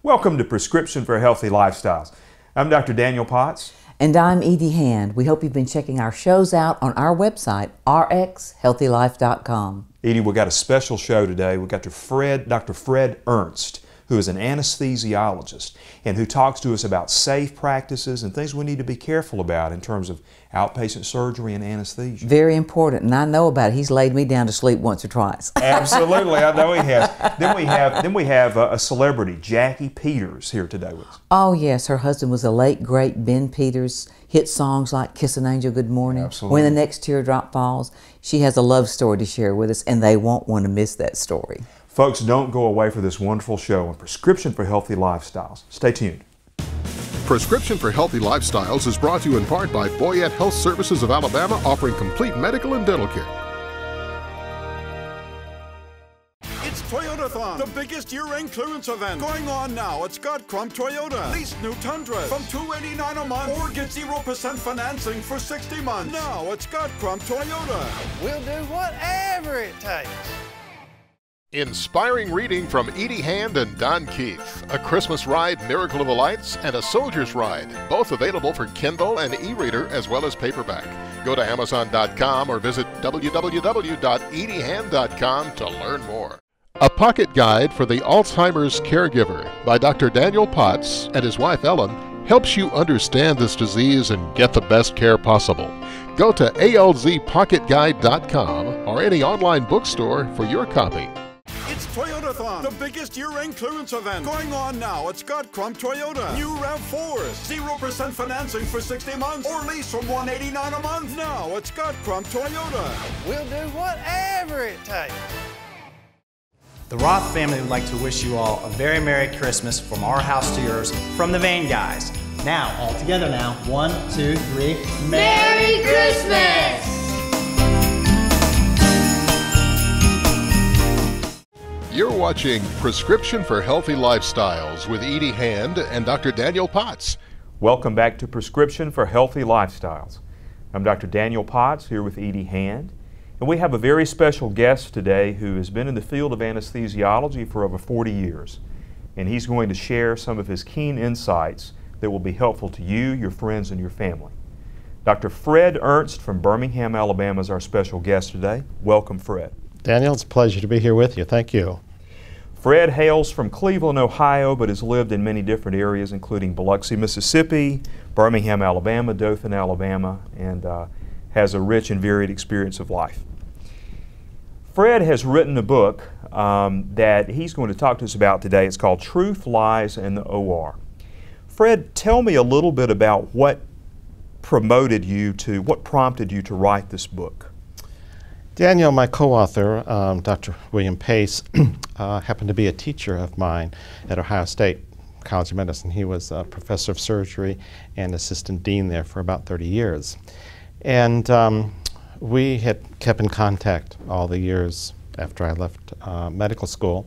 Welcome to Prescription for Healthy Lifestyles. I'm Dr. Daniel Potts. And I'm Edie Hand. We hope you've been checking our shows out on our website, rxhealthylife.com. Edie, we got a special show today. We got Dr. Fred Ernst, who is an anesthesiologist and who talks to us about safe practices and things we need to be careful about in terms of outpatient surgery and anesthesia. Very important, and I know about it. He's laid me down to sleep once or twice. Absolutely, I know he has. Then we have a celebrity, Jackie Peters, here today with us. Oh yes, her husband was the late great Ben Peters. Hit songs like "Kiss an Angel Goodmorning," Absolutely. "When the Next Teardrop Falls." She has a love story to share with us, and they won't want to miss that story. Folks, don't go away for this wonderful show on Prescription for Healthy Lifestyles. Stay tuned. Prescription for Healthy Lifestyles is brought to you in part by Boyette Health Services of Alabama, offering complete medical and dental care. It's Toyotathon, the biggest year-end clearance event going on now at Scott Crump Toyota. Lease new Tundras from $289 a month or get 0% financing for 60 months. Now at Scott Crump Toyota. We'll do whatever it takes. Inspiring reading from Edie Hand and Don Keith, A Christmas Ride, Miracle of the Lights, and A Soldier's Ride, both available for Kindle and e-reader as well as paperback. Go to Amazon.com or visit www.ediehand.com to learn more. A Pocket Guide for the Alzheimer's Caregiver by Dr. Daniel Potts and his wife Ellen helps you understand this disease and get the best care possible. Go to alzpocketguide.com or any online bookstore for your copy. It's Toyotathon, the biggest year-end clearance event going on now at Scott Crump Toyota. New RAV4s, 0% financing for 60 months or lease from $189 a month. Now at Scott Crump Toyota. We'll do whatever it takes. The Roth family would like to wish you all a very Merry Christmas from our house to yours, from the Vane guys. Now, all together now. 1, 2, 3. Merry Christmas! You're watching Prescription for Healthy Lifestyles with Edie Hand and Dr. Daniel Potts. Welcome back to Prescription for Healthy Lifestyles. I'm Dr. Daniel Potts here with Edie Hand, and we have a very special guest today who has been in the field of anesthesiology for over 40 years, and he's going to share some of his keen insights that will be helpful to you, your friends, and your family. Dr. Fred Ernst from Birmingham, Alabama is our special guest today. Welcome, Fred. Daniel, it's a pleasure to be here with you. Thank you. Fred hails from Cleveland, Ohio, but has lived in many different areas, including Biloxi, Mississippi, Birmingham, Alabama, Dothan, Alabama, and has a rich and varied experience of life. Fred has written a book that he's going to talk to us about today. It's called Truth, Lies, and the O.R. Fred, tell me a little bit about what prompted you to write this book. Daniel, my co-author, Dr. William Pace, happened to be a teacher of mine at Ohio State College of Medicine. He was a professor of surgery and assistant dean there for about 30 years. And we had kept in contact all the years after I left medical school.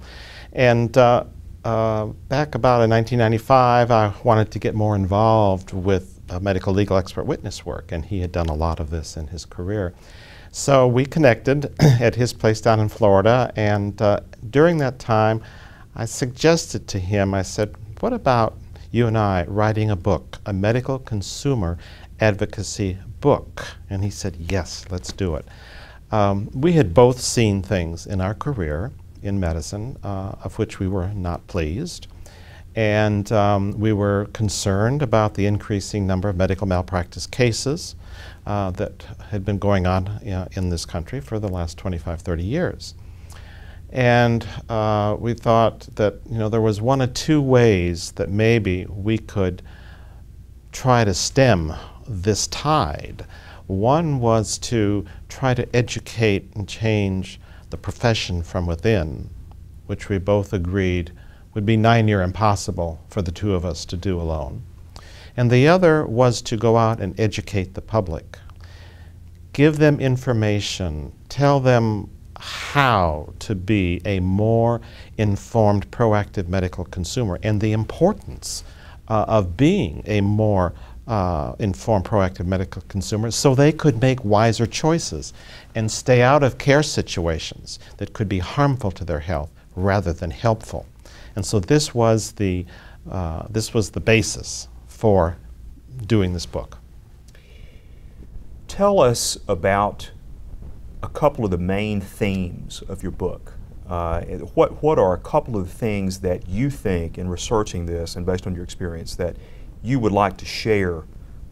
And back about in 1995, I wanted to get more involved with medical legal expert witness work, and he had done a lot of this in his career. So we connected at his place down in Florida, and during that time I suggested to him, I said, what about you and I writing a book, a medical consumer advocacy book? And he said, yes, let's do it. We had both seen things in our career in medicine of which we were not pleased, and we were concerned about the increasing number of medical malpractice cases that had been going on in this country for the last 25, 30 years. And we thought that there was one or two ways that maybe we could try to stem this tide. One was to try to educate and change the profession from within, which we both agreed would be near impossible for the two of us to do alone. And the other was to go out and educate the public. Give them information, tell them how to be a more informed, proactive medical consumer and the importance of being a more informed, proactive medical consumer so they could make wiser choices and stay out of care situations that could be harmful to their health rather than helpful. And so this was the this was the basis for doing this book. Tell us about a couple of the main themes of your book. What are a couple of things that you think in researching this and based on your experience that you would like to share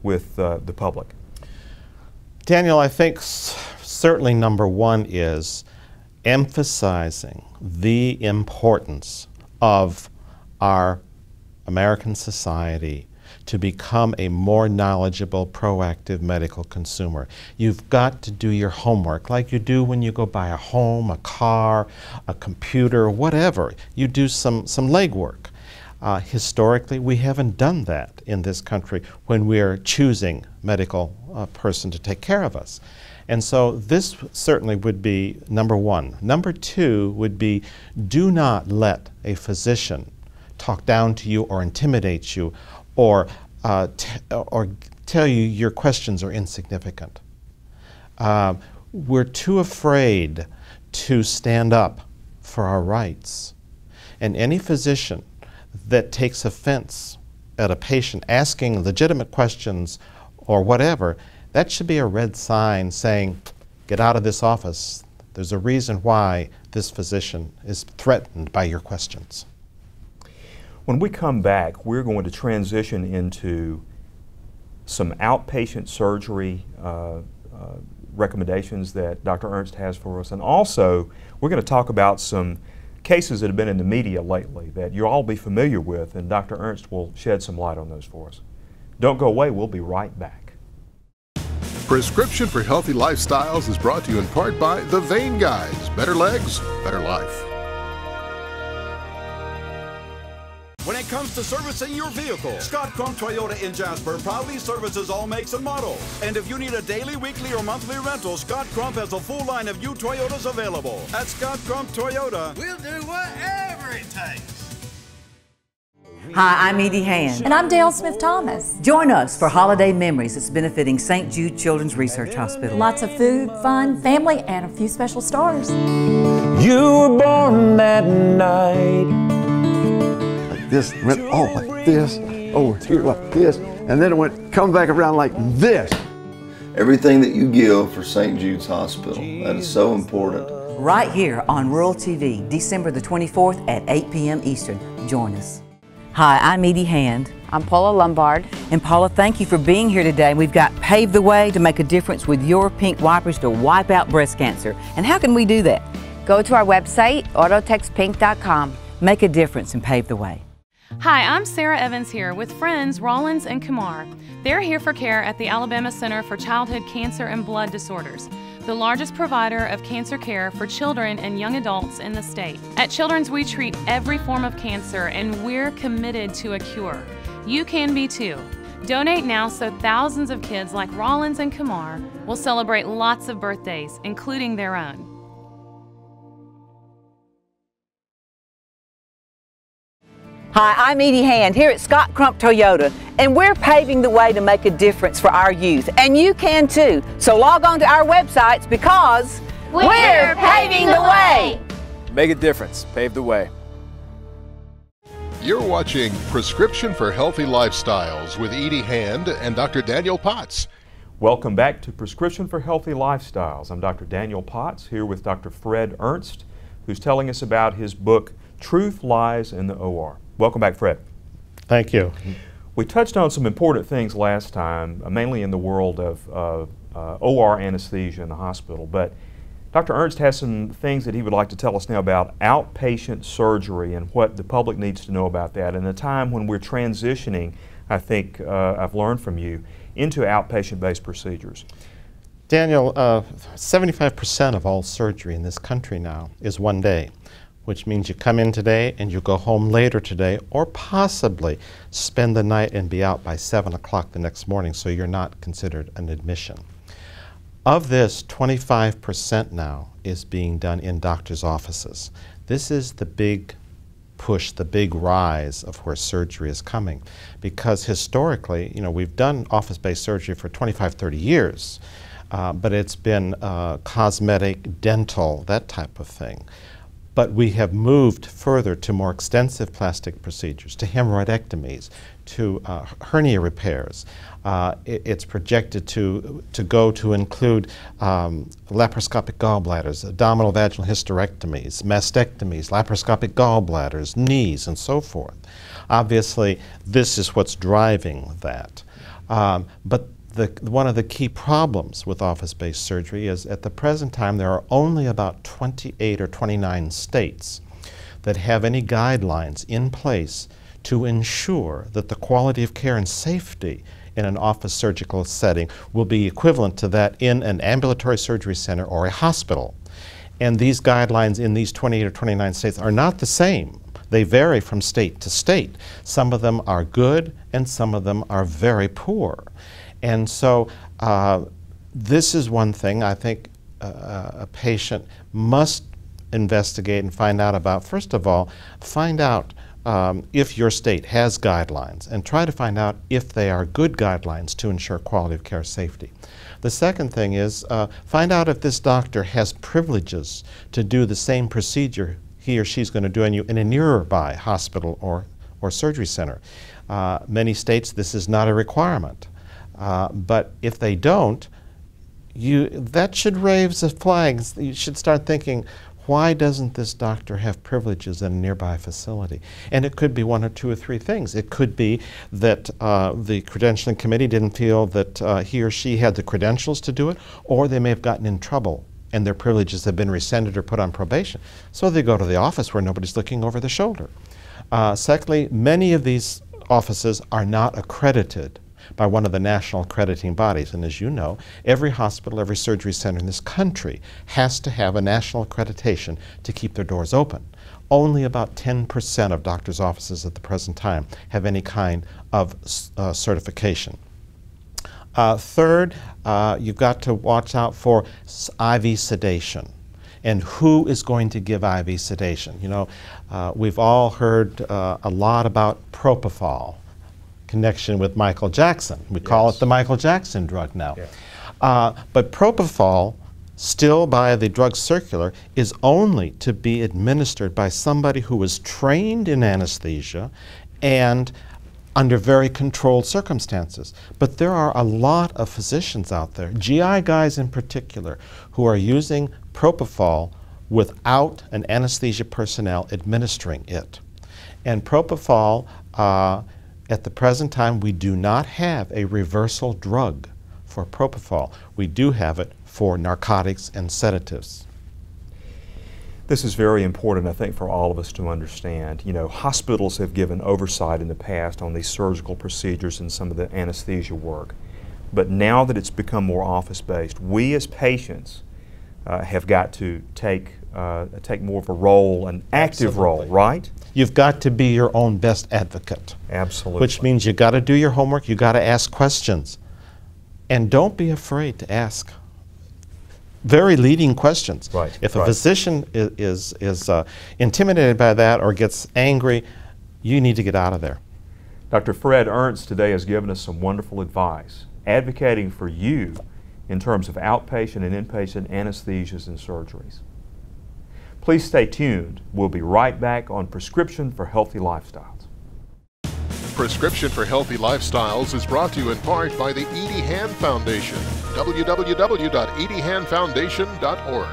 with the public? Daniel, I think certainly number one is emphasizing the importance of our American society to become a more knowledgeable, proactive medical consumer. You've got to do your homework like you do when you go buy a home, a car, a computer, whatever. You do some legwork. Historically, we haven't done that in this country when we're choosing medical person to take care of us. And so this certainly would be number one. Number two would be, do not let a physician talk down to you or intimidate you or tell you your questions are insignificant. We're too afraid to stand up for our rights. And any physician that takes offense at a patient asking legitimate questions or whatever, that should be a red sign saying, get out of this office. There's a reason why this physician is threatened by your questions. When we come back, we're going to transition into some outpatient surgery recommendations that Dr. Ernst has for us, and also we're going to talk about some cases that have been in the media lately that you'll all be familiar with, and Dr. Ernst will shed some light on those for us. Don't go away, we'll be right back. Prescription for Healthy Lifestyles is brought to you in part by The Vein Guys. Better legs, better life. When it comes to servicing your vehicle, Scott Crump Toyota in Jasper proudly services all makes and models. And if you need a daily, weekly, or monthly rental, Scott Crump has a full line of new Toyotas available. At Scott Crump Toyota, We'll do whatever it takes. Hi, I'm Edie Hand. And I'm Dale Smith-Thomas. Join us for Holiday Memories that's benefiting St. Jude Children's Research Hospital. Lots of food, fun, family, and a few special stars. You were born that night. Like this, went all like this, over here like this, and then it went, come back around like this. Everything that you give for St. Jude's Hospital, that is so important. Right here on Rural TV, December the 24th at 8 p.m. Eastern. Join us. Hi, I'm Edie Hand. I'm Paula Lombard. And Paula, thank you for being here today. We've got Pave the Way to make a difference with your pink wipers to wipe out breast cancer. And how can we do that? Go to our website, autotexpink.com. Make a difference and pave the way. Hi, I'm Sarah Evans here with friends Rollins and Kumar. They're here for care at the Alabama Center for Childhood Cancer and Blood Disorders, the largest provider of cancer care for children and young adults in the state. At Children's, we treat every form of cancer, and we're committed to a cure. You can be too. Donate now so thousands of kids like Rollins and Kumar will celebrate lots of birthdays, including their own. Hi, I'm Edie Hand here at Scott Crump Toyota, and we're paving the way to make a difference for our youth, and you can too. So log on to our websites because we're paving the way. Make a difference, pave the way. You're watching Prescription for Healthy Lifestyles with Edie Hand and Dr. Daniel Potts. Welcome back to Prescription for Healthy Lifestyles. I'm Dr. Daniel Potts here with Dr. Fred Ernst, who's telling us about his book, Truth, Lies, and the O.R. Welcome back, Fred. Thank you. We touched on some important things last time, mainly in the world of O.R. anesthesia in the hospital, but Dr. Ernst has some things that he would like to tell us now about outpatient surgery and what the public needs to know about that. And the time when we're transitioning, I think I've learned from you, into outpatient-based procedures. Daniel, 75% of all surgery in this country now is one day, which means you come in today and you go home later today, or possibly spend the night and be out by 7 o'clock the next morning, so you're not considered an admission. Of this, 25% now is being done in doctors' offices. This is the big push, the big rise of where surgery is coming, because historically, you know, we've done office-based surgery for 25, 30 years, but it's been cosmetic, dental, that type of thing. But we have moved further to more extensive plastic procedures, to hemorrhoidectomies, to hernia repairs. It's projected to go to include laparoscopic gallbladders, abdominal vaginal hysterectomies, mastectomies, laparoscopic gallbladders, knees, and so forth. Obviously, this is what's driving that. But one of the key problems with office-based surgery is at the present time there are only about 28 or 29 states that have any guidelines in place to ensure that the quality of care and safety in an office surgical setting will be equivalent to that in an ambulatory surgery center or a hospital. And these guidelines in these 28 or 29 states are not the same. They vary from state to state. Some of them are good and some of them are very poor. And so this is one thing I think a patient must investigate and find out about. First of all, find out if your state has guidelines and try to find out if they are good guidelines to ensure quality of care safety. The second thing is find out if this doctor has privileges to do the same procedure he or she's going to do in a nearby hospital or surgery center. Many states this is not a requirement. But if they don't, that should raise the flags. You should start thinking, why doesn't this doctor have privileges in a nearby facility? And it could be one or two or three things. It could be that the credentialing committee didn't feel that he or she had the credentials to do it, or they may have gotten in trouble and their privileges have been rescinded or put on probation. So they go to the office where nobody's looking over their shoulder. Secondly, many of these offices are not accredited by one of the national accrediting bodies. And as you know, every hospital, every surgery center in this country has to have a national accreditation to keep their doors open. Only about 10% of doctors' offices at the present time have any kind of certification. Third, you've got to watch out for IV sedation. And who is going to give IV sedation? You know, we've all heard a lot about propofol, connection with Michael Jackson. We call it the Michael Jackson drug now. Yeah. But propofol, still by the drug circular, is only to be administered by somebody who is trained in anesthesia and under very controlled circumstances. But there are a lot of physicians out there, GI guys in particular, who are using propofol without an anesthesia personnel administering it. And propofol, at the present time, we do not have a reversal drug for propofol. We do have it for narcotics and sedatives. This is very important, I think, for all of us to understand. You know, hospitals have given oversight in the past on these surgical procedures and some of the anesthesia work. But now that it's become more office-based, we as patients have got to take more of a role, an active role, right? You've got to be your own best advocate. Absolutely. Which means you've got to do your homework, you've got to ask questions. And don't be afraid to ask very leading questions. Right. If a physician is intimidated by that or gets angry, you need to get out of there. Dr. Fred Ernst today has given us some wonderful advice, advocating for you in terms of outpatient and inpatient anesthesias and surgeries. Please stay tuned. We'll be right back on Prescription for Healthy Lifestyles. Prescription for Healthy Lifestyles is brought to you in part by the Edie Hand Foundation. www.ediehandfoundation.org.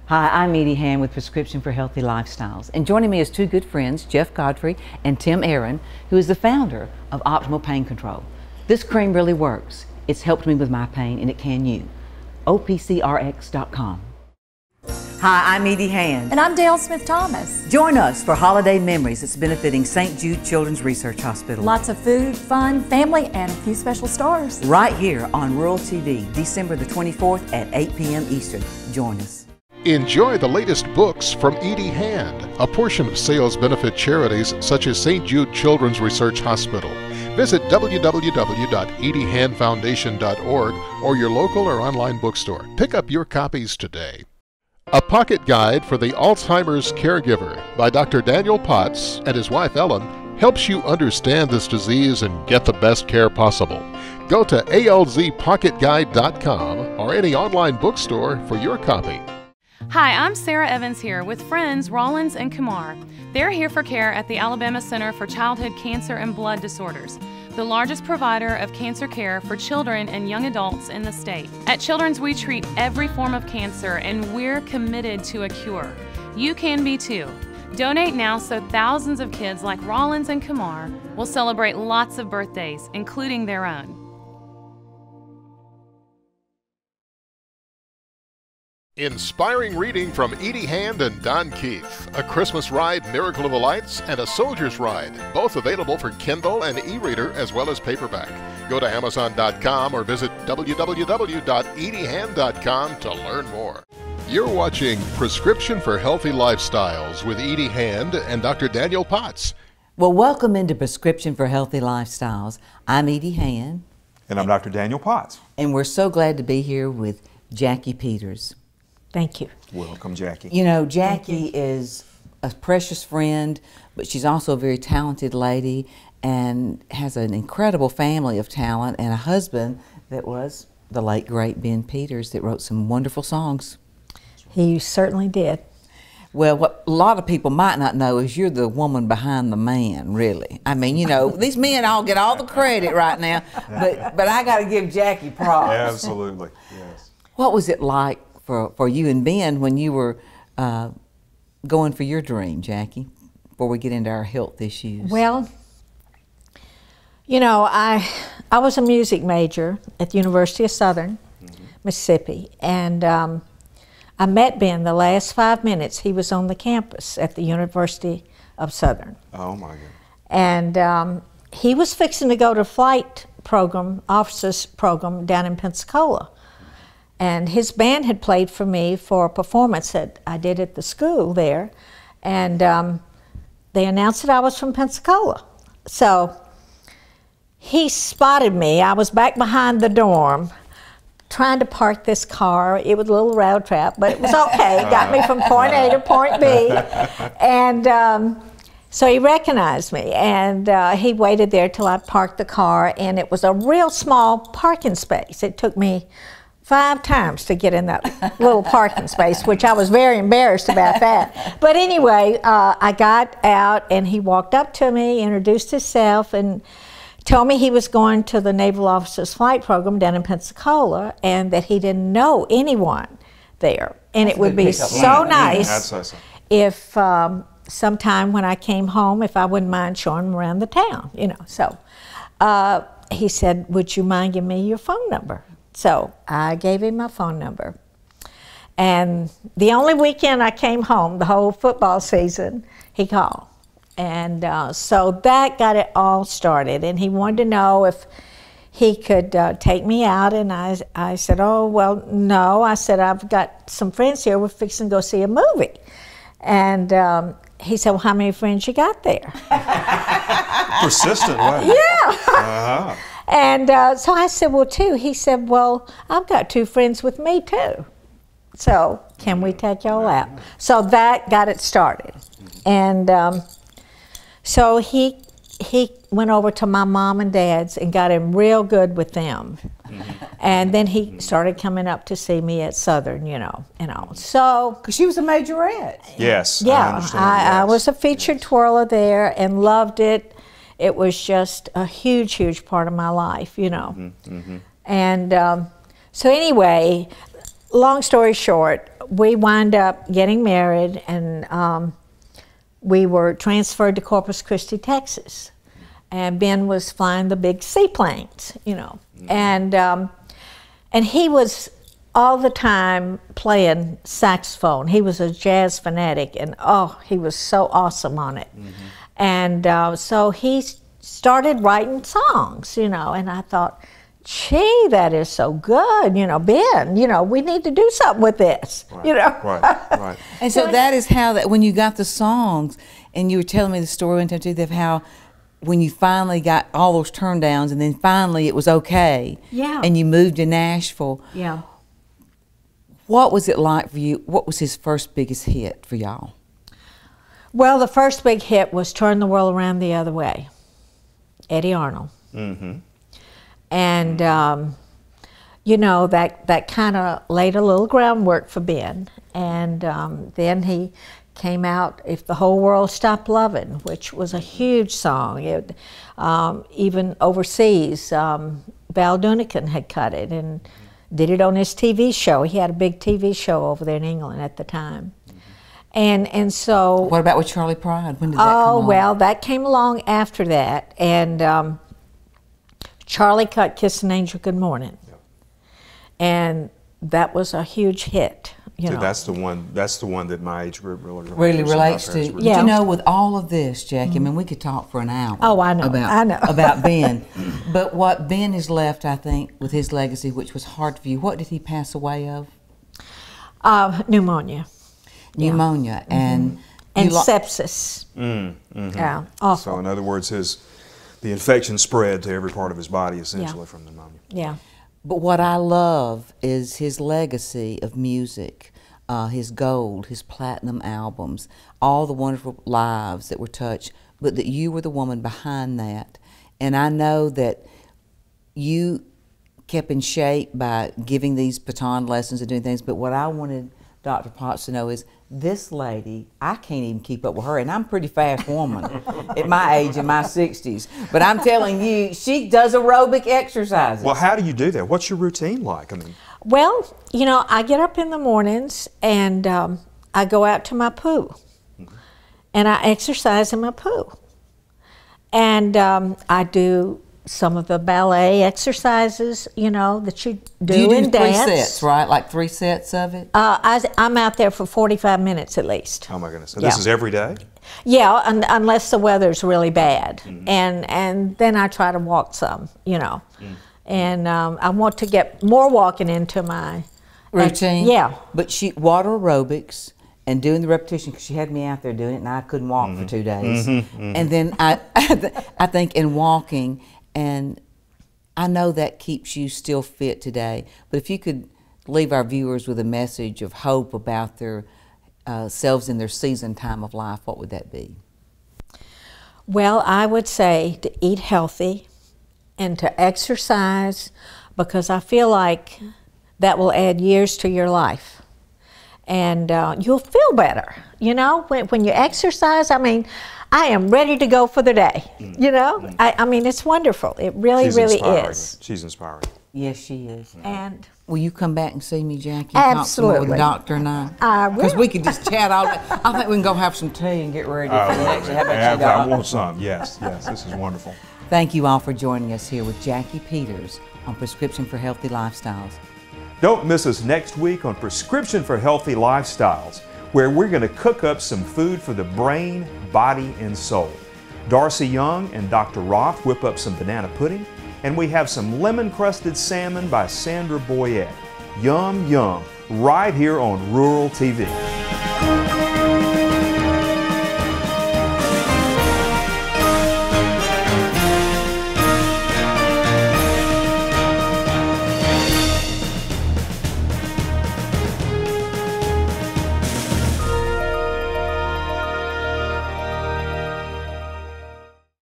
Hi, I'm Edie Hand with Prescription for Healthy Lifestyles. And joining me is two good friends, Jeff Godfrey and Tim Aaron, who is the founder of Optimal Pain Control. This cream really works. It's helped me with my pain, and it can you. OPCRX.com. Hi, I'm Edie Hand. And I'm Dale Smith-Thomas. Join us for Holiday Memories. It's benefiting St. Jude Children's Research Hospital. Lots of food, fun, family, and a few special stars. Right here on Rural TV, December the 24th at 8 p.m. Eastern. Join us. Enjoy the latest books from Edie Hand. A portion of sales benefit charities such as St. Jude Children's Research Hospital. Visit www.ediehandfoundation.org or your local or online bookstore. Pick up your copies today. A Pocket Guide for the Alzheimer's Caregiver by Dr. Daniel Potts and his wife Ellen helps you understand this disease and get the best care possible. Go to alzpocketguide.com or any online bookstore for your copy. Hi, I'm Sarah Evans here with friends Rollins and Kumar. They're here for care at the Alabama Center for Childhood Cancer and Blood Disorders, the largest provider of cancer care for children and young adults in the state. At Children's, we treat every form of cancer, and we're committed to a cure. You can be too. Donate now so thousands of kids like Rollins and Kumar will celebrate lots of birthdays, including their own. Inspiring reading from Edie Hand and Don Keith, A Christmas Ride, Miracle of the Lights, and A Soldier's Ride, both available for Kindle and e-reader as well as paperback. Go to Amazon.com or visit www.ediehand.com to learn more. You're watching Prescription for Healthy Lifestyles with Edie Hand and Dr. Daniel Potts. Well, welcome into Prescription for Healthy Lifestyles. I'm Edie Hand. And I'm Dr. Daniel Potts. And we're so glad to be here with Jackie Peters. Thank you. Welcome, Jackie. You know, Jackie is a precious friend, but she's also a very talented lady and has an incredible family of talent and a husband that was the late, great Ben Peters that wrote some wonderful songs. He certainly did. Well, what a lot of people might not know is you're the woman behind the man, really. I mean, you know, these men all get all the credit right now, but I got to give Jackie props. Absolutely, yes. What was it like for you and Ben when you were going for your dream, Jackie, before we get into our health issues? Well, you know, I was a music major at the University of Southern Mississippi, and I met Ben the last 5 minutes he was on the campus at the University of Southern. Oh my God. And he was fixing to go to flight program, officers program down in Pensacola. And his band had played for me for a performance that I did at the school there. And they announced that I was from Pensacola. So he spotted me. I was back behind the dorm trying to park this car. It was a little road trap, but it was okay. It got me from point A to point B. And so he recognized me, and he waited there till I parked the car, and it was a real small parking space. It took me 5 times to get in that little parking space, which I was very embarrassed about that. But anyway, I got out, and he walked up to me, introduced himself, and told me he was going to the Naval Officers Flight Program down in Pensacola, and that he didn't know anyone there. And it would be so nice if sometime when I came home, if I wouldn't mind showing him around the town, you know. So he said, would you mind giving me your phone number? So I gave him my phone number. And the only weekend I came home, the whole football season, he called. And so that got it all started. And he wanted to know if he could take me out. And I said, oh, well, no. I said, I've got some friends here. We're fixing to go see a movie. And he said, well, how many friends you got there? Persistent, wow. Yeah. And so I said, well, 2. He said, well, I've got 2 friends with me, too. So can we take y'all out? So that got it started. And so he went over to my mom and dad's and got him real good with them. And then he started coming up to see me at Southern, you know, and all. So, because she was a majorette. Yes. Yeah, I was a featured twirler there and loved it. It was just a huge, huge part of my life, you know. And so anyway, long story short, we wound up getting married, and we were transferred to Corpus Christi, Texas. And Ben was flying the big seaplanes, you know. And he was all the time playing saxophone. He was a jazz fanatic, and oh, he was so awesome on it. And so he started writing songs, you know, and I thought, gee, that is so good, you know, Ben, you know, we need to do something with this, you know. Right. And so that is how that, when you got the songs, and you were telling me the story one time too, of how when you finally got all those turn downs, and then finally it was okay, and you moved to Nashville. Yeah. What was it like for you? What was his first biggest hit for y'all? Well, the first big hit was Turn the World Around the Other Way, Eddie Arnold. And, you know, that kind of laid a little groundwork for Ben. And then he came out, If the Whole World Stopped Loving, which was a huge song. It, even overseas, Val Dunican had cut it and did it on his TV show. He had a big TV show over there in England at the time. And so... What about with Charlie Pride? When did that come along? Oh, well, that came along after that. And Charlie cut Kiss an Angel Goodmorning. And that was a huge hit. You know. That's the one. That's the one that my age group really relates to. Yeah. You know, with all of this, Jackie, I mean, we could talk for an hour. Oh, I know. About Ben. But what Ben has left, I think, with his legacy, which was hard for you. What did he pass away of? Pneumonia. Pneumonia and sepsis. Yeah, awful. So in other words, the infection spread to every part of his body essentially from pneumonia. Yeah. But what I love is his legacy of music, his gold, his platinum albums, all the wonderful lives that were touched, but that you were the woman behind that. And I know that you kept in shape by giving these baton lessons and doing things, but what I wanted Dr. Potts to know is this lady, I can't even keep up with her, and I'm a pretty fast woman at my age, in my 60s. But I'm telling you, she does aerobic exercises. Well, how do you do that? What's your routine like? I mean, well, you know, I get up in the mornings and I go out to my pool, and I exercise in my pool, and I do some of the ballet exercises, you know, that you do in dance. 3 sets, right? Like 3 sets of it? I'm out there for 45 minutes at least. Oh my goodness! So this is every day? Yeah, unless the weather's really bad, and then I try to walk some, you know, and I want to get more walking into my routine. Yeah, but water aerobics and doing the repetition, because she had me out there doing it, and I couldn't walk for 2 days, and then I think in walking. And I know that keeps you still fit today, but if you could leave our viewers with a message of hope about their selves in their season time of life, what would that be? Well, I would say to eat healthy and to exercise, because I feel like that will add years to your life. And you'll feel better, you know, when you exercise. I mean, I am ready to go for the day, you know? I mean, it's wonderful. It really, really is. She's inspiring. Yes, she is. And will you come back and see me, Jackie? Absolutely. Talk some more with the doctor and I will. Because we could just chat all day. I think we can go have some tea and get ready for the next. How about you, Doc? I want some. Yes, yes. This is wonderful. Thank you all for joining us here with Jackie Peters on Prescription for Healthy Lifestyles. Don't miss us next week on Prescription for Healthy Lifestyles, where we're going to cook up some food for the brain, body, and soul. Darcy Young and Dr. Roth whip up some banana pudding, and we have some lemon-crusted salmon by Sandra Boyette. Yum, yum, right here on Rural TV.